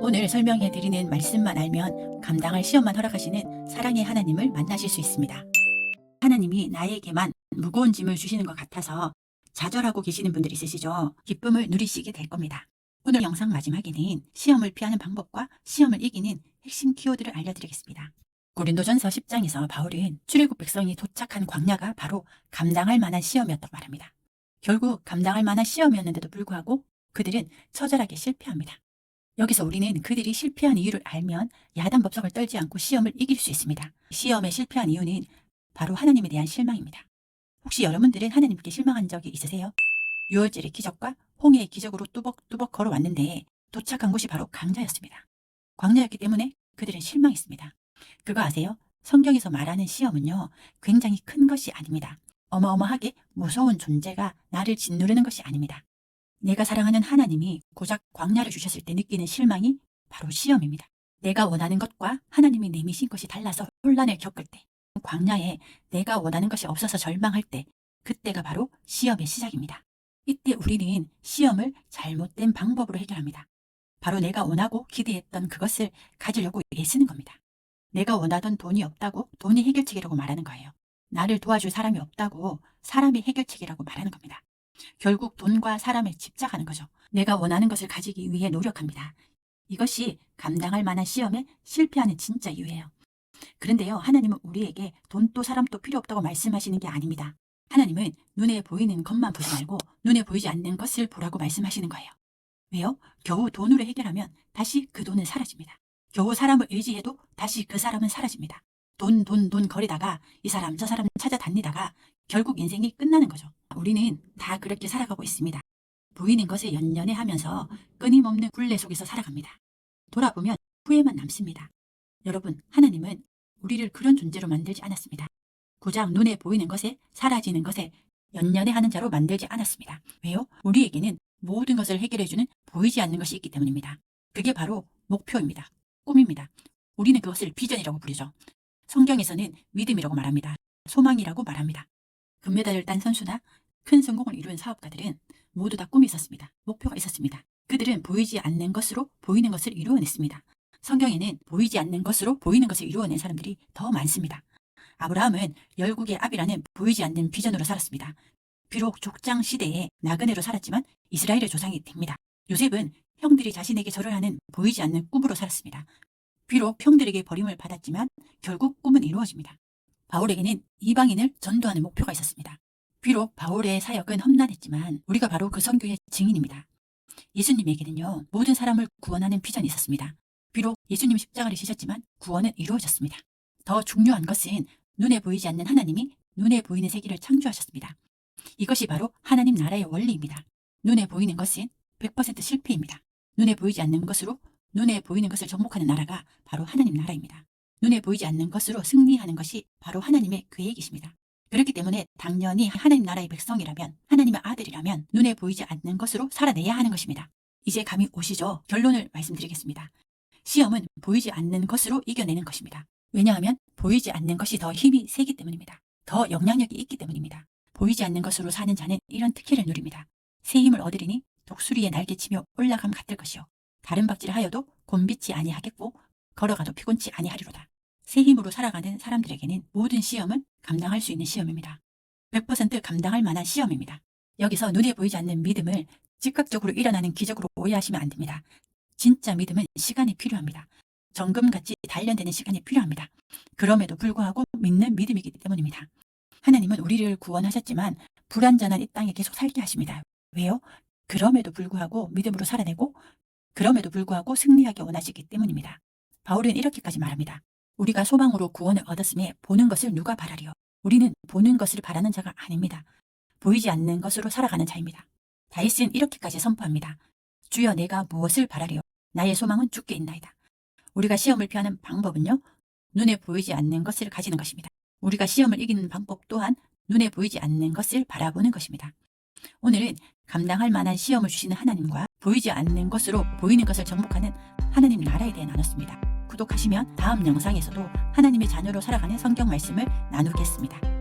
오늘 설명해 드리는 말씀만 알면 감당할 시험만 허락하시는 사랑의 하나님을 만나실 수 있습니다. 하나님이 나에게만 무거운 짐을 주시는 것 같아서 좌절하고 계시는 분들이 있으시죠? 기쁨을 누리시게 될 겁니다. 오늘 영상 마지막에는 시험을 피하는 방법과 시험을 이기는 핵심 키워드를 알려드리겠습니다. 고린도전서 10장에서 바울은 출애굽 백성이 도착한 광야가 바로 감당할 만한 시험이었다고 말합니다. 결국 감당할 만한 시험이었는데도 불구하고 그들은 처절하게 실패합니다. 여기서 우리는 그들이 실패한 이유를 알면 야단 법석을 떨지 않고 시험을 이길 수 있습니다. 시험에 실패한 이유는 바로 하나님에 대한 실망입니다. 혹시 여러분들은 하나님께 실망한 적이 있으세요? 유월절의 기적과 홍해의 기적으로 뚜벅뚜벅 걸어왔는데 도착한 곳이 바로 강자였습니다. 광야였기 때문에 그들은 실망했습니다. 그거 아세요? 성경에서 말하는 시험은요, 굉장히 큰 것이 아닙니다. 어마어마하게 무서운 존재가 나를 짓누르는 것이 아닙니다. 내가 사랑하는 하나님이 고작 광야를 주셨을 때 느끼는 실망이 바로 시험입니다. 내가 원하는 것과 하나님이 내미신 것이 달라서 혼란을 겪을 때, 광야에 내가 원하는 것이 없어서 절망할 때, 그때가 바로 시험의 시작입니다. 이때 우리는 시험을 잘못된 방법으로 해결합니다. 바로 내가 원하고 기대했던 그것을 가지려고 애쓰는 겁니다. 내가 원하던 돈이 없다고 돈이 해결책이라고 말하는 거예요. 나를 도와줄 사람이 없다고 사람이 해결책이라고 말하는 겁니다. 결국 돈과 사람을 집착하는 거죠. 내가 원하는 것을 가지기 위해 노력합니다. 이것이 감당할 만한 시험에 실패하는 진짜 이유예요. 그런데요, 하나님은 우리에게 돈도 사람도 필요 없다고 말씀하시는 게 아닙니다. 하나님은 눈에 보이는 것만 보지 말고 눈에 보이지 않는 것을 보라고 말씀하시는 거예요. 왜요? 겨우 돈으로 해결하면 다시 그 돈은 사라집니다. 겨우 사람을 의지해도 다시 그 사람은 사라집니다. 돈 거리다가 이 사람 저 사람 찾아다니다가 결국 인생이 끝나는 거죠. 우리는 다 그렇게 살아가고 있습니다. 보이는 것에 연연해하면서 끊임없는 굴레 속에서 살아갑니다. 돌아보면 후회만 남습니다. 여러분, 하나님은 우리를 그런 존재로 만들지 않았습니다. 고작 눈에 보이는 것에 사라지는 것에 연연해하는 자로 만들지 않았습니다. 왜요? 우리에게는 모든 것을 해결해주는 보이지 않는 것이 있기 때문입니다. 그게 바로 목표입니다. 꿈입니다. 우리는 그것을 비전이라고 부르죠. 성경에서는 믿음이라고 말합니다. 소망이라고 말합니다. 금메달을 딴 선수나 큰 성공을 이룬 사업가들은 모두 다 꿈이 있었습니다. 목표가 있었습니다. 그들은 보이지 않는 것으로 보이는 것을 이루어냈습니다. 성경에는 보이지 않는 것으로 보이는 것을 이루어낸 사람들이 더 많습니다. 아브라함은 열국의 아비라는 보이지 않는 비전으로 살았습니다. 비록 족장 시대에 나그네로 살았지만 이스라엘의 조상이 됩니다. 요셉은 형들이 자신에게 절을 하는 보이지 않는 꿈으로 살았습니다. 비록 형들에게 버림을 받았지만 결국 꿈은 이루어집니다. 바울에게는 이방인을 전도하는 목표가 있었습니다. 비록 바울의 사역은 험난했지만 우리가 바로 그 선교의 증인입니다. 예수님에게는요, 모든 사람을 구원하는 비전이 있었습니다. 비록 예수님 십자가를 지셨지만 구원은 이루어졌습니다. 더 중요한 것은 눈에 보이지 않는 하나님이 눈에 보이는 세계를 창조하셨습니다. 이것이 바로 하나님 나라의 원리입니다. 눈에 보이는 것은 100% 실패입니다. 눈에 보이지 않는 것으로 눈에 보이는 것을 정복하는 나라가 바로 하나님 나라입니다. 눈에 보이지 않는 것으로 승리하는 것이 바로 하나님의 계획이십니다. 그렇기 때문에 당연히 하나님 나라의 백성이라면, 하나님의 아들이라면 눈에 보이지 않는 것으로 살아내야 하는 것입니다. 이제 감이 오시죠? 결론을 말씀드리겠습니다. 시험은 보이지 않는 것으로 이겨내는 것입니다. 왜냐하면 보이지 않는 것이 더 힘이 세기 때문입니다. 더 영향력이 있기 때문입니다. 보이지 않는 것으로 사는 자는 이런 특혜를 누립니다. 새 힘을 얻으리니 독수리의 날개치며 올라감 같을 것이요, 다른 박질을 하여도 곤비치 아니하겠고 걸어가도 피곤치 아니하리로다. 새 힘으로 살아가는 사람들에게는 모든 시험은 감당할 수 있는 시험입니다. 100% 감당할 만한 시험입니다. 여기서 눈에 보이지 않는 믿음을 즉각적으로 일어나는 기적으로 오해하시면 안 됩니다. 진짜 믿음은 시간이 필요합니다. 정금같이 단련되는 시간이 필요합니다. 그럼에도 불구하고 믿는 믿음이기 때문입니다. 하나님은 우리를 구원하셨지만 불완전한 이 땅에 계속 살게 하십니다. 왜요? 그럼에도 불구하고 믿음으로 살아내고 그럼에도 불구하고 승리하기 원하시기 때문입니다. 바울은 이렇게까지 말합니다. 우리가 소망으로 구원을 얻었음에 보는 것을 누가 바라리요? 우리는 보는 것을 바라는 자가 아닙니다. 보이지 않는 것으로 살아가는 자입니다. 다윗은 이렇게까지 선포합니다. 주여, 내가 무엇을 바라리요? 나의 소망은 주께 있나이다. 우리가 시험을 피하는 방법은요, 눈에 보이지 않는 것을 가지는 것입니다. 우리가 시험을 이기는 방법 또한 눈에 보이지 않는 것을 바라보는 것입니다. 오늘은 감당할 만한 시험을 주시는 하나님과 보이지 않는 것으로 보이는 것을 정복하는 하나님 나라에 대해 나눴습니다. 구독하시면 다음 영상에서도 하나님의 자녀로 살아가는 성경 말씀을 나누겠습니다.